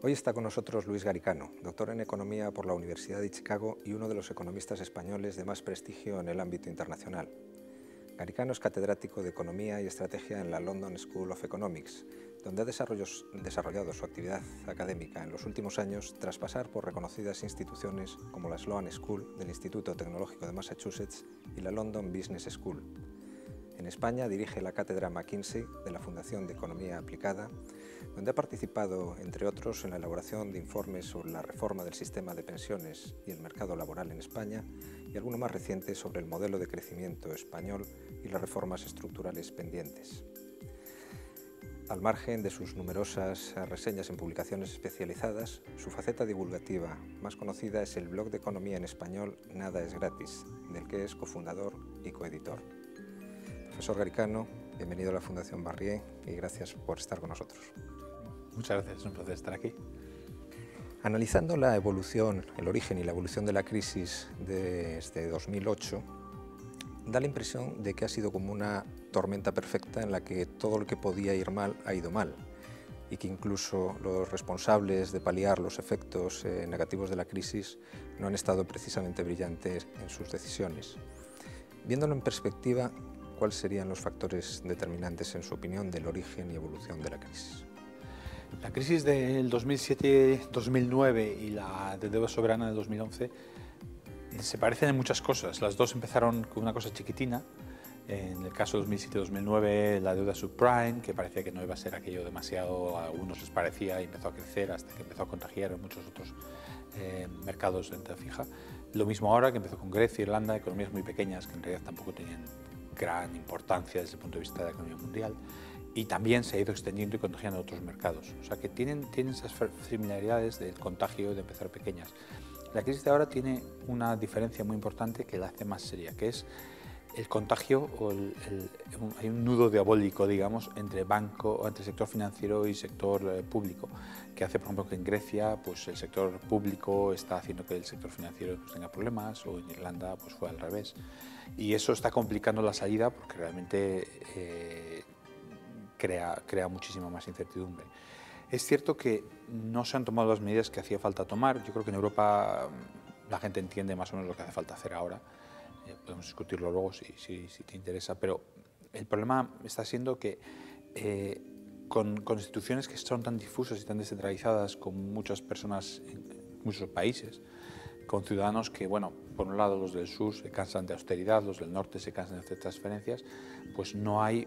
Hoy está con nosotros Luis Garicano, doctor en Economía por la Universidad de Chicago y uno de los economistas españoles de más prestigio en el ámbito internacional. Garicano es catedrático de Economía y Estrategia en la London School of Economics, donde ha desarrollado su actividad académica en los últimos años tras pasar por reconocidas instituciones como la Sloan School del Instituto Tecnológico de Massachusetts y la London Business School. En España dirige la Cátedra McKinsey de la Fundación de Economía Aplicada, donde ha participado, entre otros, en la elaboración de informes sobre la reforma del sistema de pensiones y el mercado laboral en España y alguno más reciente sobre el modelo de crecimiento español y las reformas estructurales pendientes. Al margen de sus numerosas reseñas en publicaciones especializadas, su faceta divulgativa más conocida es el blog de economía en español Nada es gratis, del que es cofundador y coeditor. Profesor Garicano, bienvenido a la Fundación Barrié y gracias por estar con nosotros. Muchas gracias, es un placer estar aquí. Analizando la evolución, el origen y la evolución de la crisis desde 2008, da la impresión de que ha sido como una tormenta perfecta en la que todo lo que podía ir mal ha ido mal y que incluso los responsables de paliar los efectos negativos de la crisis no han estado precisamente brillantes en sus decisiones. Viéndolo en perspectiva, ¿cuáles serían los factores determinantes, en su opinión, del origen y evolución de la crisis? La crisis del 2007-2009 y la de deuda soberana del 2011 se parecen en muchas cosas. Las dos empezaron con una cosa chiquitina. En el caso de 2007-2009, la deuda subprime, que parecía que no iba a ser aquello demasiado, a algunos les parecía, y empezó a crecer hasta que empezó a contagiar en muchos otros mercados de renta fija. Lo mismo ahora, que empezó con Grecia, Irlanda, economías muy pequeñas que en realidad tampoco tenían gran importancia desde el punto de vista de la economía mundial, y también se ha ido extendiendo y contagiando a otros mercados. O sea que tienen esas similaridades del contagio y de empezar pequeñas. La crisis de ahora tiene una diferencia muy importante que la hace más seria, que es el contagio, hay un nudo diabólico, digamos, entre sector financiero y sector público, que hace, por ejemplo, que en Grecia pues, el sector público está haciendo que el sector financiero pues, tenga problemas, o en Irlanda pues, fue al revés. Y eso está complicando la salida porque realmente crea muchísima más incertidumbre. Es cierto que no se han tomado las medidas que hacía falta tomar. Yo creo que en Europa la gente entiende más o menos lo que hace falta hacer ahora. Podemos discutirlo luego si te interesa, pero el problema está siendo que con instituciones que son tan difusas y tan descentralizadas, con muchas personas en muchos países, con ciudadanos que, bueno, por un lado los del sur se cansan de austeridad, los del norte se cansan de hacer transferencias, pues no hay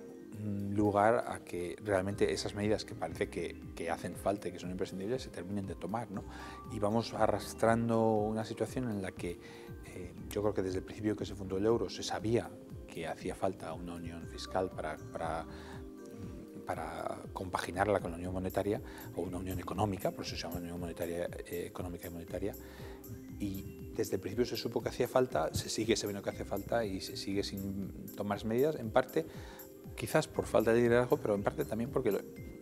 lugar a que realmente esas medidas que parece que hacen falta y que son imprescindibles se terminen de tomar, ¿no? Y vamos arrastrando una situación en la que yo creo que desde el principio que se fundó el euro se sabía que hacía falta una unión fiscal para compaginarla con la unión monetaria, o una unión económica, por eso se llama unión monetaria, económica y monetaria, y desde el principio se supo que hacía falta, se sigue sabiendo que hace falta y se sigue sin tomar medidas, en parte quizás por falta de liderazgo, pero en parte también porque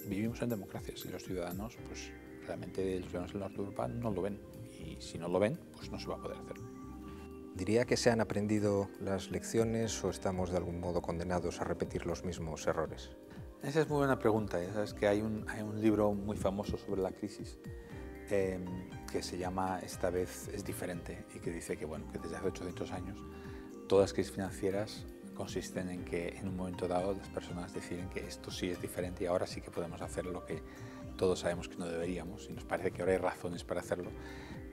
vivimos en democracias y los ciudadanos, pues realmente los ciudadanos del norte de Europa no lo ven, y si no lo ven, pues no se va a poder hacer. ¿Diría que se han aprendido las lecciones o estamos de algún modo condenados a repetir los mismos errores? Esa es muy buena pregunta. Ya sabes que hay un libro muy famoso sobre la crisis que se llama Esta vez es diferente, y que dice que, bueno, que desde hace 800 años todas las crisis financieras consisten en que en un momento dado las personas deciden que esto sí es diferente y ahora sí que podemos hacer lo que todos sabemos que no deberíamos, y nos parece que ahora hay razones para hacerlo,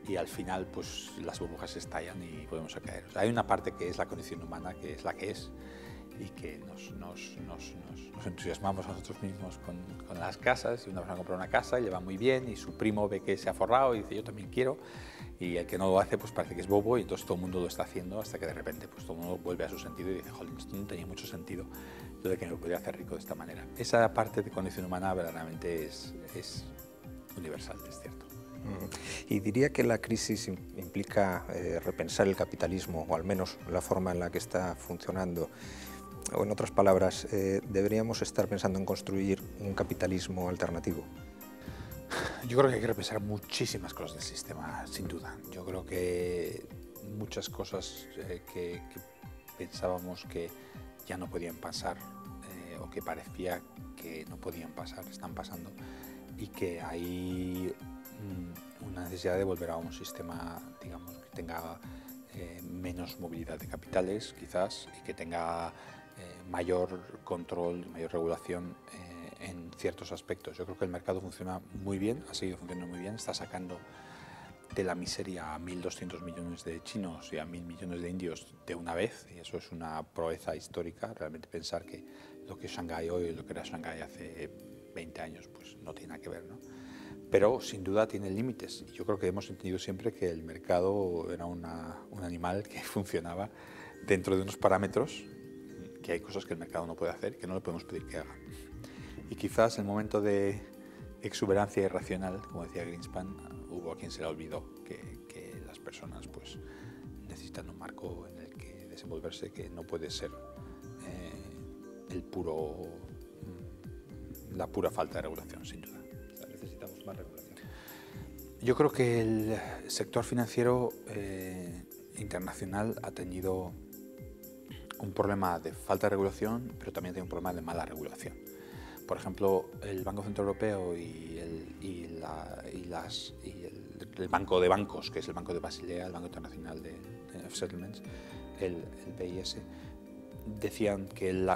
y al final pues las burbujas estallan y podemos caer. O sea, hay una parte que es la condición humana, que es la que es, y que nos entusiasmamos a nosotros mismos con las casas, y una persona compra una casa y le va muy bien y su primo ve que se ha forrado y dice yo también quiero, y el que no lo hace pues parece que es bobo, y entonces todo el mundo lo está haciendo hasta que de repente pues todo el mundo vuelve a su sentido y dice jolín, esto no tenía mucho sentido, yo de que me lo podría hacer rico de esta manera. Esa parte de condición humana verdaderamente es universal, es cierto. Y diría que la crisis implica repensar el capitalismo, o al menos la forma en la que está funcionando. O en otras palabras, deberíamos estar pensando en construir un capitalismo alternativo. Yo creo que hay que repensar muchísimas cosas del sistema, sin duda. Yo creo que muchas cosas que pensábamos que ya no podían pasar, o que parecía que no podían pasar, están pasando. y que hay una necesidad de volver a un sistema, digamos, que tenga menos movilidad de capitales, quizás, y que tenga mayor control, mayor regulación en ciertos aspectos. Yo creo que el mercado funciona muy bien, ha seguido funcionando muy bien, está sacando de la miseria a 1.200 millones de chinos y a 1.000 millones de indios de una vez, y eso es una proeza histórica. Realmente pensar que lo que es Shanghái hoy y lo que era Shanghái hace 20 años pues no tiene nada que ver, ¿no? Pero sin duda tiene límites. Yo creo que hemos entendido siempre que el mercado era un animal que funcionaba dentro de unos parámetros, que hay cosas que el mercado no puede hacer, que no le podemos pedir que haga. Y quizás el momento de exuberancia irracional, como decía Greenspan, hubo a quien se le olvidó que las personas pues necesitan un marco en el que desenvolverse, que no puede ser la pura falta de regulación, sin duda. O sea, necesitamos más regulación. Yo creo que el sector financiero internacional ha tenido un problema de falta de regulación, pero también tiene un problema de mala regulación. Por ejemplo, el Banco Central Europeo y el Banco de Bancos, que es el Banco de Basilea, el Banco Internacional de Settlements, el BIS, decían que el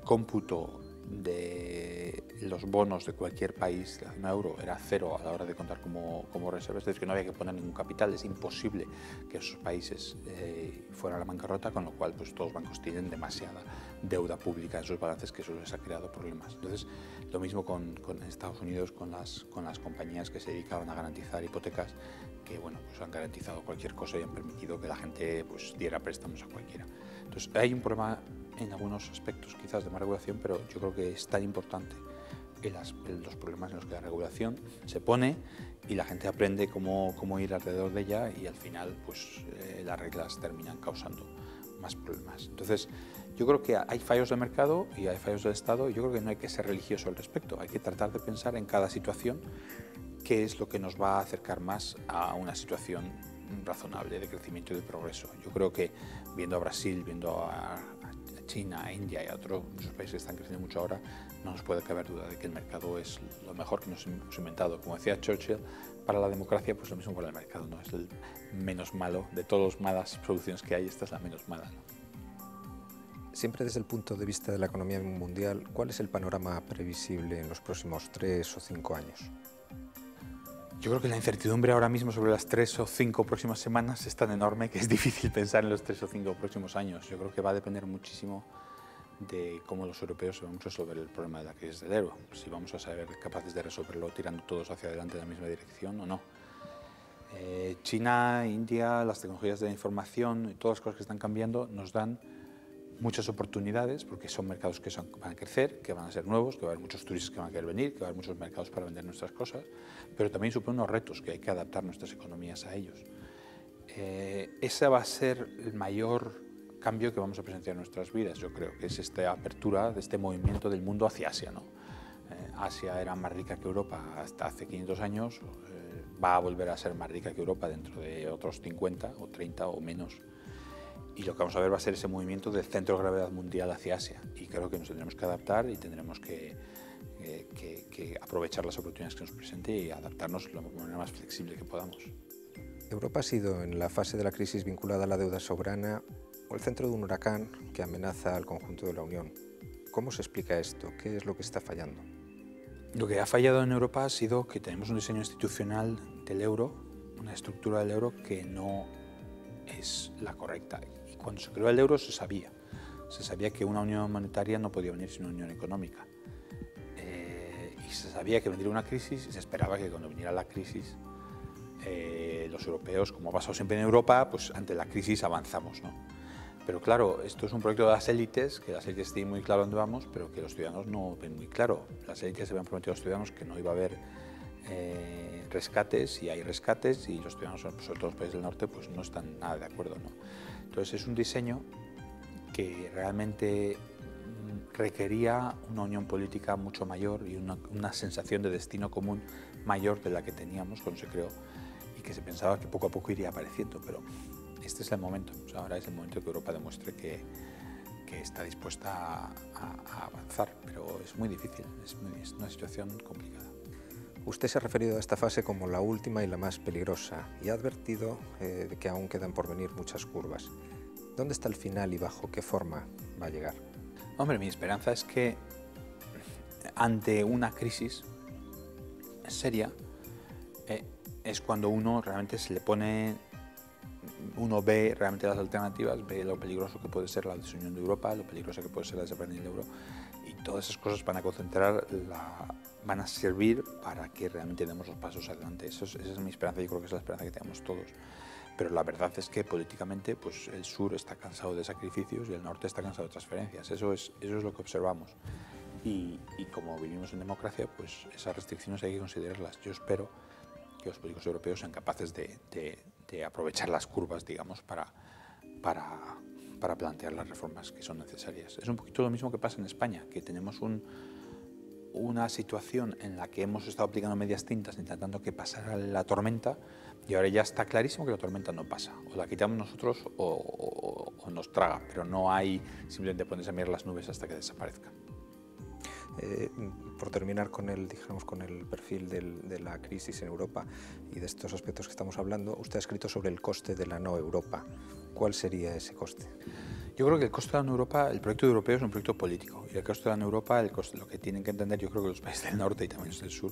cómputo de los bonos de cualquier país de la zona euro era cero a la hora de contar como reservas, es decir, que no había que poner ningún capital. Es imposible que esos países fueran a la bancarrota, con lo cual pues, todos los bancos tienen demasiada deuda pública en sus balances, que eso les ha creado problemas. Entonces, lo mismo con Estados Unidos, con las compañías que se dedicaban a garantizar hipotecas, que bueno, pues han garantizado cualquier cosa y han permitido que la gente pues, diera préstamos a cualquiera. Entonces, hay un problema en algunos aspectos quizás de más regulación, pero yo creo que es tan importante los problemas en los que la regulación se pone y la gente aprende cómo ir alrededor de ella, y al final pues las reglas terminan causando más problemas. Entonces yo creo que hay fallos del mercado y hay fallos del Estado, y yo creo que no hay que ser religioso al respecto. Hay que tratar de pensar en cada situación qué es lo que nos va a acercar más a una situación razonable de crecimiento y de progreso. Yo creo que viendo a Brasil, viendo a China, a India y a otros muchos países que están creciendo mucho ahora, no nos puede caber duda de que el mercado es lo mejor que nos hemos inventado. Como decía Churchill, para la democracia, pues lo mismo para el mercado, ¿no? Es el menos malo de todas las malas soluciones que hay, esta es la menos mala, ¿no? Siempre desde el punto de vista de la economía mundial, ¿cuál es el panorama previsible en los próximos 3 o 5 años? Yo creo que la incertidumbre ahora mismo sobre las 3 o 5 próximas semanas es tan enorme que es difícil pensar en los 3 o 5 próximos años. Yo creo que va a depender muchísimo de cómo los europeos vamos a resolver el problema de la crisis del euro. Si vamos a ser capaces de resolverlo tirando todos hacia adelante en la misma dirección o no. China, India, las tecnologías de la información y todas las cosas que están cambiando nos dan muchas oportunidades, porque son mercados que van a crecer, que van a ser nuevos, que va a haber muchos turistas que van a querer venir, que va a haber muchos mercados para vender nuestras cosas, pero también supone unos retos que hay que adaptar nuestras economías a ellos. Ese va a ser el mayor cambio que vamos a presenciar en nuestras vidas, yo creo, que es esta apertura de este movimiento del mundo hacia Asia, ¿no? Asia era más rica que Europa hasta hace 500 años, va a volver a ser más rica que Europa dentro de otros 50 o 30 o menos. Y lo que vamos a ver va a ser ese movimiento del centro de gravedad mundial hacia Asia. Y creo que nos tendremos que adaptar y tendremos que aprovechar las oportunidades que nos presente y adaptarnos de la manera más flexible que podamos. Europa ha sido, en la fase de la crisis vinculada a la deuda soberana, o el centro de un huracán que amenaza al conjunto de la Unión. ¿Cómo se explica esto? ¿Qué es lo que está fallando? Lo que ha fallado en Europa ha sido que tenemos un diseño institucional del euro, una estructura del euro que no es la correcta. Y cuando se creó el euro se sabía que una unión monetaria no podía venir sin una unión económica. Y se sabía que vendría una crisis y se esperaba que cuando viniera la crisis los europeos, como ha pasado siempre en Europa, pues ante la crisis avanzamos, ¿no? Pero claro, esto es un proyecto de las élites, que las élites tienen muy claro dónde vamos, pero que los ciudadanos no ven muy claro. Las élites se habían prometido a los ciudadanos que no iba a haber rescates, y hay rescates, y los ciudadanos, sobre todo los países del norte, pues no están nada de acuerdo, ¿no? Entonces es un diseño que realmente requería una unión política mucho mayor y una sensación de destino común mayor de la que teníamos cuando se creó, y que se pensaba que poco a poco iría apareciendo, pero este es el momento. O sea, ahora es el momento que Europa demuestre que que está dispuesta a avanzar, pero es muy difícil, es una situación complicada. Usted se ha referido a esta fase como la última y la más peligrosa y ha advertido de que aún quedan por venir muchas curvas. ¿Dónde está el final y bajo qué forma va a llegar? Hombre, mi esperanza es que ante una crisis seria es cuando uno realmente uno ve realmente las alternativas, ve lo peligroso que puede ser la desunión de Europa, lo peligroso que puede ser la desaparición del euro, y todas esas cosas van a servir para que realmente demos los pasos adelante. Esa es mi esperanza, yo creo que es la esperanza que tenemos todos. Pero la verdad es que políticamente pues, el sur está cansado de sacrificios y el norte está cansado de transferencias. Eso es lo que observamos. Y como vivimos en democracia, pues esas restricciones hay que considerarlas. Yo espero que los políticos europeos sean capaces de aprovechar las curvas, digamos, para plantear las reformas que son necesarias. Es un poquito lo mismo que pasa en España, que tenemos una situación en la que hemos estado aplicando medias tintas intentando que pasara la tormenta y ahora ya está clarísimo que la tormenta no pasa. O la quitamos nosotros o nos traga, pero no hay simplemente ponerse a mirar las nubes hasta que desaparezcan. Por terminar con el perfil de la crisis en Europa y de estos aspectos que estamos hablando, usted ha escrito sobre el coste de la no Europa. ¿Cuál sería ese coste? Yo creo que el coste de la no Europa, el proyecto europeo es un proyecto político y el coste de la no Europa, lo que tienen que entender yo creo que los países del norte y también los del sur,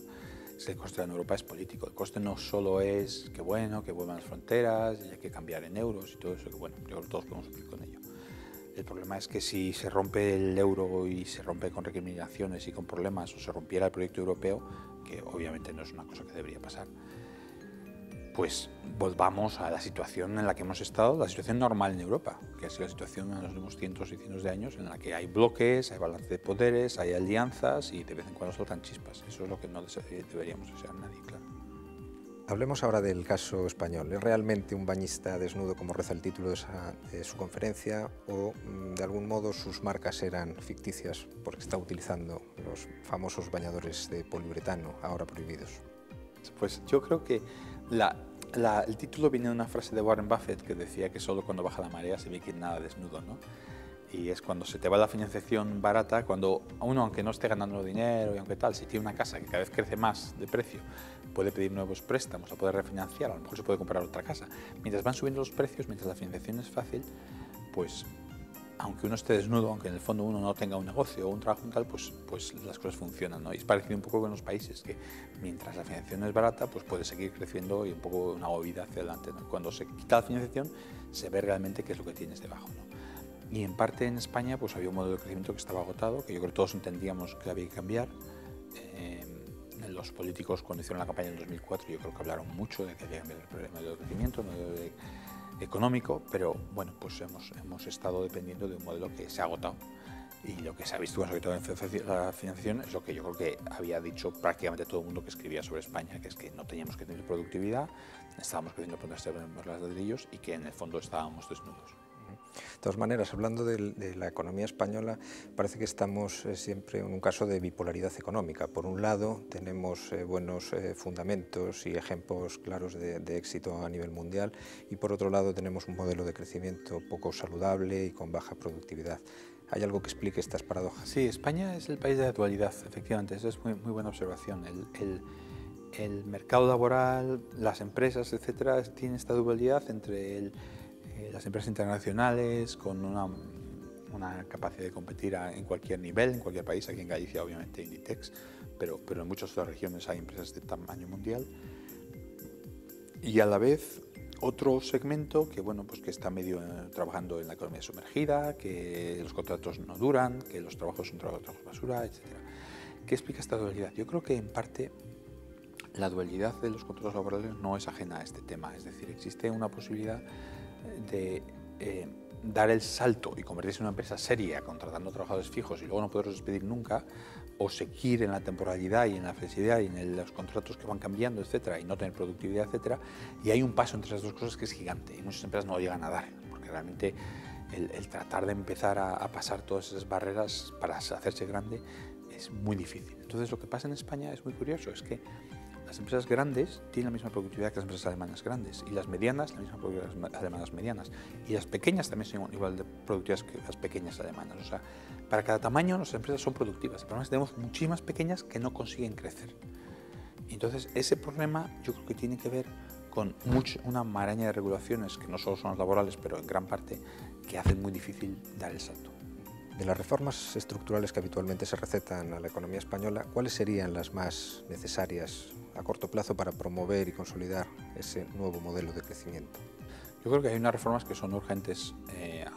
es que el coste de la no Europa es político. El coste no solo es que bueno, que vuelvan las fronteras y hay que cambiar en euros y todo eso, que bueno, yo creo que todos podemos cumplir con ello. El problema es que si se rompe el euro y se rompe con recriminaciones y con problemas o se rompiera el proyecto europeo, que obviamente no es una cosa que debería pasar, pues volvamos a la situación en la que hemos estado, la situación normal en Europa, que ha sido la situación en los últimos cientos y cientos de años en la que hay bloques, hay balance de poderes, hay alianzas y de vez en cuando saltan chispas. Eso es lo que no deberíamos desear nadie, claro. Hablemos ahora del caso español. ¿Es realmente un bañista desnudo, como reza el título de su conferencia, o de algún modo sus marcas eran ficticias porque está utilizando los famosos bañadores de poliuretano, ahora prohibidos? Pues yo creo que el título viene de una frase de Warren Buffett que decía que solo cuando baja la marea se ve que nada desnudo, ¿no? Y es cuando se te va la financiación barata, cuando uno, aunque no esté ganando dinero y aunque tal, si tiene una casa que cada vez crece más de precio, puede pedir nuevos préstamos, a poder refinanciar, a lo mejor se puede comprar otra casa. Mientras van subiendo los precios, mientras la financiación es fácil, pues aunque uno esté desnudo, aunque en el fondo uno no tenga un negocio o un trabajo y tal, pues las cosas funcionan, ¿no? Y es parecido un poco con los países, que mientras la financiación es barata, pues puede seguir creciendo y un poco una movida hacia adelante, ¿no? Cuando se quita la financiación, se ve realmente qué es lo que tienes debajo, ¿no? Y en parte en España pues había un modelo de crecimiento que estaba agotado, que yo creo que todos entendíamos que había que cambiar. Los políticos cuando hicieron la campaña en 2004 yo creo que hablaron mucho de que había que cambiar el modelo de crecimiento, el modelo económico, pero bueno, pues hemos estado dependiendo de un modelo que se ha agotado. Y lo que se ha visto sobre todo en la financiación es lo que yo creo que había dicho prácticamente todo el mundo que escribía sobre España, que es que no teníamos que tener productividad, estábamos creciendo por los ladrillos y que en el fondo estábamos desnudos. De todas maneras, hablando de la economía española, parece que estamos siempre en un caso de bipolaridad económica. Por un lado, tenemos buenos fundamentos y ejemplos claros de éxito a nivel mundial, y por otro lado tenemos un modelo de crecimiento poco saludable y con baja productividad. ¿Hay algo que explique estas paradojas? Sí, España es el país de la dualidad, efectivamente, eso es muy buena observación. El mercado laboral, las empresas, etcétera, tienen esta dualidad entre las empresas internacionales con una capacidad de competir en cualquier nivel, en cualquier país. Aquí en Galicia obviamente Inditex, pero en muchas otras regiones hay empresas de tamaño mundial. Y a la vez otro segmento que, bueno, pues que está medio trabajando en la economía sumergida, que los contratos no duran, que los trabajos son trabajos basura, etc. ¿Qué explica esta dualidad? Yo creo que en parte la dualidad de los contratos laborales no es ajena a este tema. Es decir, existe una posibilidad de dar el salto y convertirse en una empresa seria contratando trabajadores fijos y luego no poderlos despedir nunca, o seguir en la temporalidad y en la flexibilidad y en los contratos que van cambiando, etcétera, y no tener productividad, etcétera. Y hay un paso entre las dos cosas que es gigante y muchas empresas no lo llegan a dar, porque realmente el tratar de empezar a pasar todas esas barreras para hacerse grande es muy difícil. Entonces lo que pasa en España es muy curioso, es que las empresas grandes tienen la misma productividad que las empresas alemanas grandes, y las medianas la misma productividad que las alemanas medianas, y las pequeñas también son igual de productivas que las pequeñas alemanas. O sea, para cada tamaño nuestras empresas son productivas. El problema es que tenemos muchísimas pequeñas que no consiguen crecer. Y entonces ese problema yo creo que tiene que ver con una maraña de regulaciones que no solo son las laborales, pero en gran parte, que hacen muy difícil dar el salto. De las reformas estructurales que habitualmente se recetan a la economía española, ¿cuáles serían las más necesarias a corto plazo para promover y consolidar ese nuevo modelo de crecimiento? Yo creo que hay unas reformas que son urgentes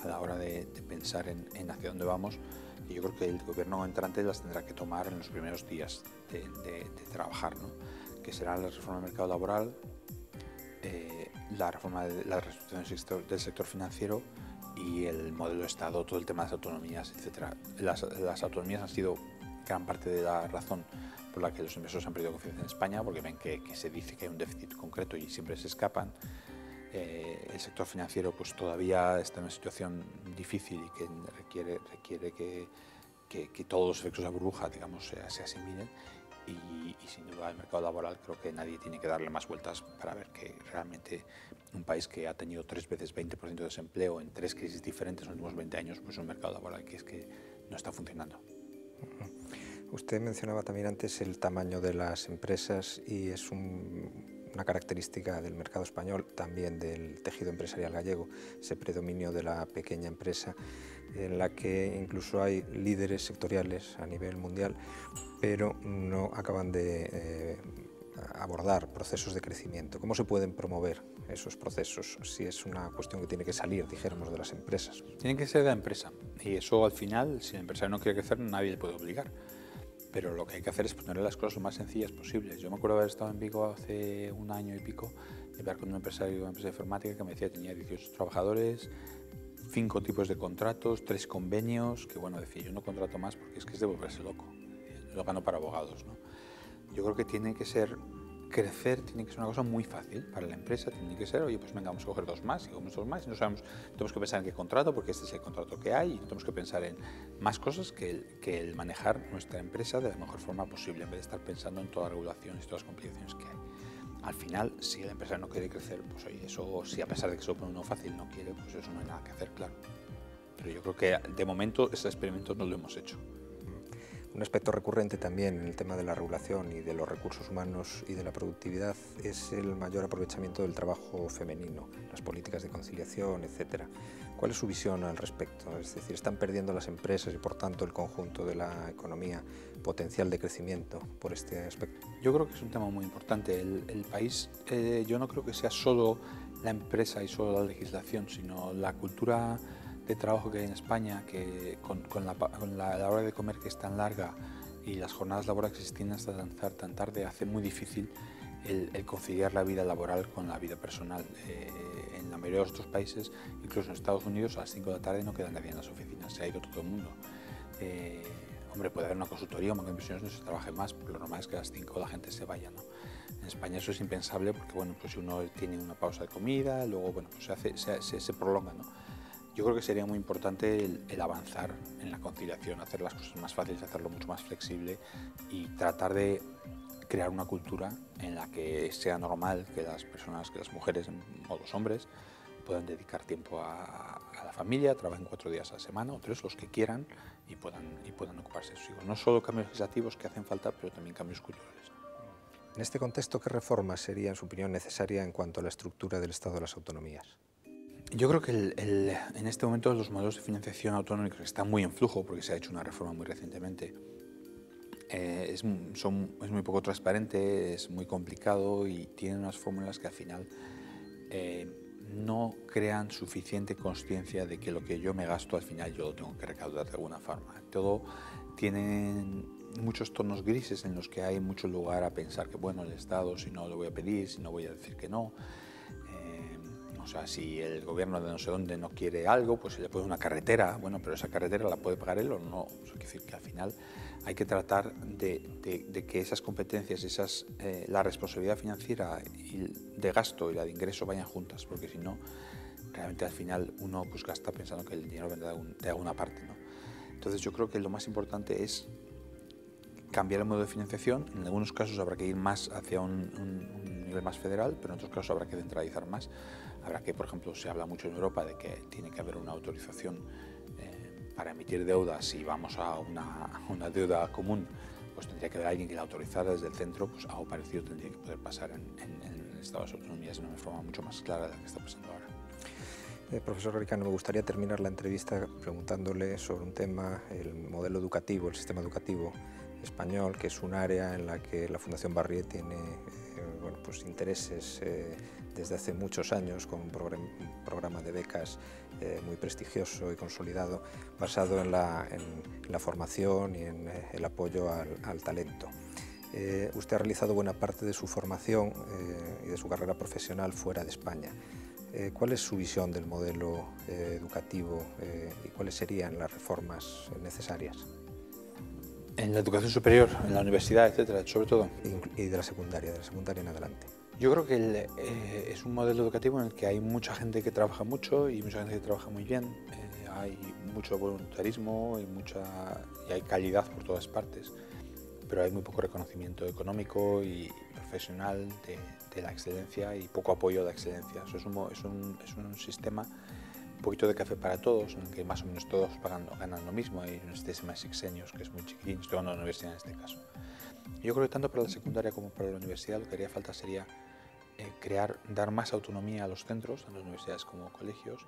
a la hora de pensar en hacia dónde vamos, y yo creo que el gobierno entrante las tendrá que tomar en los primeros días de trabajar, ¿no? Que será la reforma del mercado laboral, la reforma de la reestructuración del sector financiero y el modelo de Estado, todo el tema de las autonomías, etc. Las autonomías han sido gran parte de la razón por la que los inversores han perdido confianza en España, porque ven que se dice que hay un déficit concreto y siempre se escapan. El sector financiero pues todavía está en una situación difícil y que requiere que todos los efectos de la burbuja, digamos, se asimilen. Y sin duda el mercado laboral, creo que nadie tiene que darle más vueltas para ver que realmente un país que ha tenido 3 veces 20% de desempleo en 3 crisis diferentes en los últimos 20 años, pues es un mercado laboral que es que no está funcionando. Usted mencionaba también antes el tamaño de las empresas, y es una característica del mercado español, también del tejido empresarial gallego, ese predominio de la pequeña empresa, en la que incluso hay líderes sectoriales a nivel mundial, pero no acaban de abordar procesos de crecimiento. ¿Cómo se pueden promover esos procesos si es una cuestión que tiene que salir, dijéramos, de las empresas? Tiene que ser de la empresa, y eso al final, si el empresario no quiere crecer, nadie le puede obligar. Pero lo que hay que hacer es ponerle las cosas lo más sencillas posibles. Yo me acuerdo haber estado en Vigo hace un año y pico y hablar con un empresario de una empresa de informática que me decía que tenía 18 trabajadores, 5 tipos de contratos, 3 convenios, que bueno, decía, yo no contrato más porque es que es de volverse loco. Lo gano para abogados, ¿no? Yo creo que tiene que ser, crecer tiene que ser una cosa muy fácil para la empresa, tiene que ser, oye, pues venga, vamos a coger 2 más, y cogemos 2 más, y no sabemos, tenemos que pensar en qué contrato, porque este es el contrato que hay, y tenemos que pensar en más cosas que el manejar nuestra empresa de la mejor forma posible, en vez de estar pensando en todas las regulaciones y todas las complicaciones que hay. Al final, si la empresa no quiere crecer, pues oye, eso, si a pesar de que se lo pone uno fácil no quiere, pues eso no hay nada que hacer, claro. Pero yo creo que de momento ese experimento no lo hemos hecho. Un aspecto recurrente también en el tema de la regulación y de los recursos humanos y de la productividad es el mayor aprovechamiento del trabajo femenino, las políticas de conciliación, etc. ¿Cuál es su visión al respecto? Es decir, ¿están perdiendo las empresas y por tanto el conjunto de la economía potencial de crecimiento por este aspecto? Yo creo que es un tema muy importante. El país, yo no creo que sea solo la empresa y solo la legislación, sino la cultura de trabajo que hay en España, que con la hora de comer que es tan larga y las jornadas laborales que se extienden hasta lanzar tan tarde, hace muy difícil el conciliar la vida laboral con la vida personal. En la mayoría de otros países, incluso en Estados Unidos, a las 5 de la tarde no queda nadie en las oficinas, se ha ido todo el mundo. Hombre, puede haber una consultoría, un banco de inversiones donde se trabaje más, pero lo normal es que a las 5 la gente se vaya, ¿no? En España eso es impensable porque, bueno, pues si uno tiene una pausa de comida, luego, bueno, pues se prolonga, ¿no? Yo creo que sería muy importante el avanzar en la conciliación, hacer las cosas más fáciles, hacerlo mucho más flexible y tratar de crear una cultura en la que sea normal que las personas, que las mujeres o los hombres puedan dedicar tiempo a la familia, trabajen 4 días a la semana o 3, los que quieran, y puedan ocuparse de sus hijos. No solo cambios legislativos que hacen falta, pero también cambios culturales. En este contexto, ¿qué reformas sería, en su opinión, necesaria en cuanto a la estructura del Estado de las autonomías? Yo creo que en este momento los modelos de financiación autonómicos están muy en flujo porque se ha hecho una reforma muy recientemente. Es muy poco transparente, es muy complicado y tienen unas fórmulas que al final no crean suficiente consciencia de que lo que yo me gasto al final yo lo tengo que recaudar de alguna forma. Todo tienen muchos tonos grises en los que hay mucho lugar a pensar que, bueno, el Estado, si no lo voy a pedir, si no voy a decir que no. O sea, si el gobierno de no sé dónde no quiere algo, pues se le pone una carretera, bueno, pero esa carretera la puede pagar él o no. Eso quiere decir que al final hay que tratar de que esas competencias, la responsabilidad financiera y de gasto y la de ingreso vayan juntas, porque si no, realmente al final uno pues gasta pensando que el dinero vendrá de alguna parte, ¿no? Entonces yo creo que lo más importante es cambiar el modelo de financiación. En algunos casos habrá que ir más hacia un nivel más federal, pero en otros casos habrá que centralizar más. Habrá que, por ejemplo, se habla mucho en Europa de que tiene que haber una autorización para emitir deuda. Si vamos a una deuda común, pues tendría que haber alguien que la autorizara desde el centro. Pues algo parecido tendría que poder pasar en Estados Unidos de una forma mucho más clara de la que está pasando ahora. Profesor Garicano, me gustaría terminar la entrevista preguntándole sobre un tema, el modelo educativo, el sistema educativo español, que es un área en la que la Fundación Barrié tiene bueno, pues intereses desde hace muchos años, con un programa de becas muy prestigioso y consolidado, basado en la formación y en el apoyo al talento. Usted ha realizado buena parte de su formación y de su carrera profesional fuera de España. ¿Cuál es su visión del modelo educativo y cuáles serían las reformas necesarias? En la educación superior, en la universidad, etcétera, sobre todo. Y de la secundaria en adelante. Yo creo que es un modelo educativo en el que hay mucha gente que trabaja mucho y mucha gente que trabaja muy bien. Hay mucho voluntarismo y hay calidad por todas partes, pero hay muy poco reconocimiento económico y profesional de la excelencia y poco apoyo a la excelencia. Eso es un sistema un poquito de café para todos, en el que más o menos todos ganan lo mismo. Hay un sistema de sexenios que es muy chiquitín, estoy hablando de la universidad en este caso. Yo creo que tanto para la secundaria como para la universidad lo que haría falta sería dar más autonomía a los centros, a las universidades como colegios,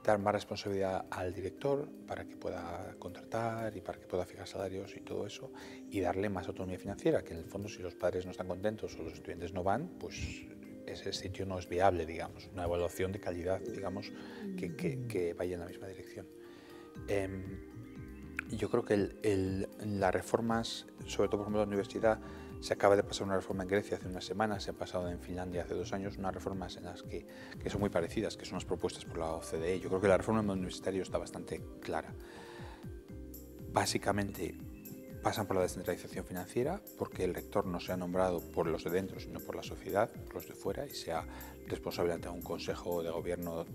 dar más responsabilidad al director para que pueda contratar y para que pueda fijar salarios y todo eso, y darle más autonomía financiera, que en el fondo si los padres no están contentos o los estudiantes no van, pues ese sitio no es viable, digamos, una evaluación de calidad, digamos, que vaya en la misma dirección. Yo creo que las reformas, sobre todo por ejemplo la universidad, se acaba de pasar una reforma en Grecia hace unas semanas, se ha pasado en Finlandia hace 2 años, unas reformas en las que son muy parecidas, que son las propuestas por la OCDE. Yo creo que la reforma del universitario está bastante clara. Básicamente pasan por la descentralización financiera, porque el rector no sea nombrado por los de dentro, sino por la sociedad, por los de fuera, y sea responsable ante un consejo de gobierno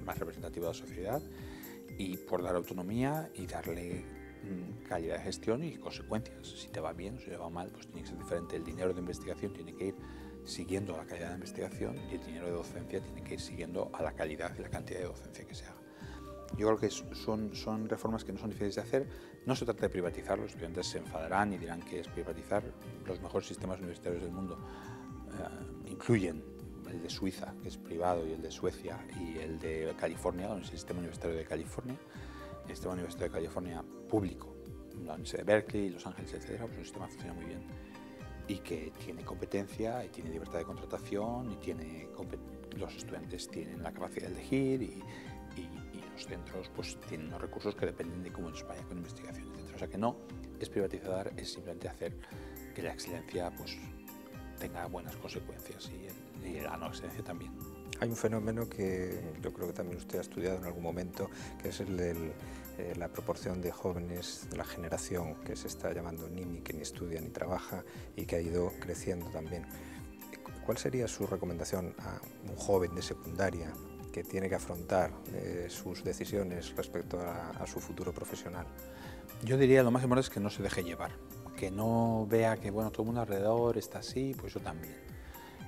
más representativo de la sociedad, y por dar autonomía y darle calidad de gestión y consecuencias. Si te va bien o si te va mal, pues tiene que ser diferente. El dinero de investigación tiene que ir siguiendo a la calidad de investigación y el dinero de docencia tiene que ir siguiendo a la calidad y la cantidad de docencia que se haga. Yo creo que son reformas que no son difíciles de hacer. No se trata de privatizar, los estudiantes se enfadarán y dirán que es privatizar. Los mejores sistemas universitarios del mundo incluyen el de Suiza, que es privado, y el de Suecia, y el de California, el sistema universitario de California. El sistema universitario de California público, la Universidad de Berkeley, Los Ángeles, etc., pues un sistema que funciona muy bien y que tiene competencia y tiene libertad de contratación y los estudiantes tienen la capacidad de elegir y los centros pues tienen unos recursos que dependen de cómo nos vaya con investigación, etc. O sea que no es privatizar, es simplemente hacer que la excelencia pues tenga buenas consecuencias y la no excelencia también. Hay un fenómeno que yo creo que también usted ha estudiado en algún momento, que es el de la proporción de jóvenes de la generación que se está llamando NIMI, que ni estudia ni trabaja y que ha ido creciendo también. ¿Cuál sería su recomendación a un joven de secundaria que tiene que afrontar sus decisiones respecto a su futuro profesional? Yo diría lo más importante es que no se deje llevar, que no vea que bueno, todo el mundo alrededor está así, pues yo también.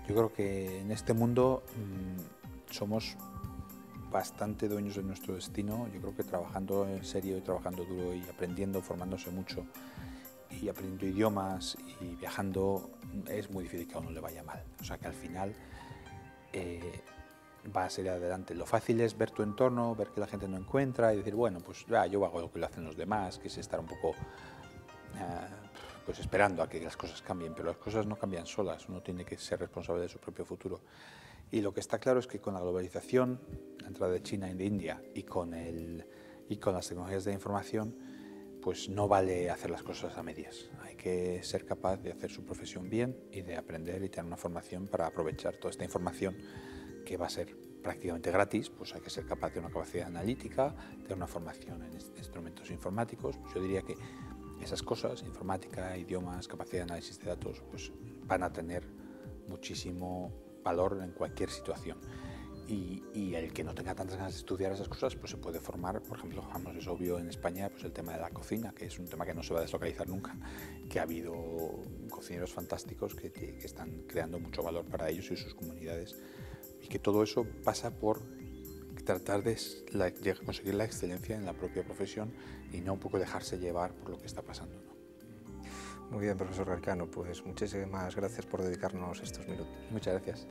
Yo creo que en este mundo somos bastante dueños de nuestro destino. Yo creo que trabajando en serio y trabajando duro y aprendiendo, formándose mucho y aprendiendo idiomas y viajando, es muy difícil que a uno le vaya mal. O sea que al final va a ser adelante. Lo fácil es ver tu entorno, ver que la gente no encuentra y decir, bueno, pues yo hago lo que lo hacen los demás, que es estar un poco pues esperando a que las cosas cambien, pero las cosas no cambian solas, uno tiene que ser responsable de su propio futuro. Y lo que está claro es que con la globalización, la entrada de China y de India y con las tecnologías de la información, pues no vale hacer las cosas a medias. Hay que ser capaz de hacer su profesión bien y de aprender y tener una formación para aprovechar toda esta información que va a ser prácticamente gratis. Pues hay que ser capaz de una capacidad analítica, tener una formación en instrumentos informáticos. Pues yo diría que esas cosas, informática, idiomas, capacidad de análisis de datos, pues van a tener muchísimo valor en cualquier situación. y el que no tenga tantas ganas de estudiar esas cosas, pues se puede formar. Por ejemplo, vamos, es obvio en España pues el tema de la cocina, que es un tema que no se va a deslocalizar nunca, que ha habido cocineros fantásticos que están creando mucho valor para ellos y sus comunidades, y que todo eso pasa por tratar de conseguir la excelencia en la propia profesión y no un poco dejarse llevar por lo que está pasando, ¿no? Muy bien, profesor Garicano, pues muchísimas gracias por dedicarnos estos minutos. Muchas gracias.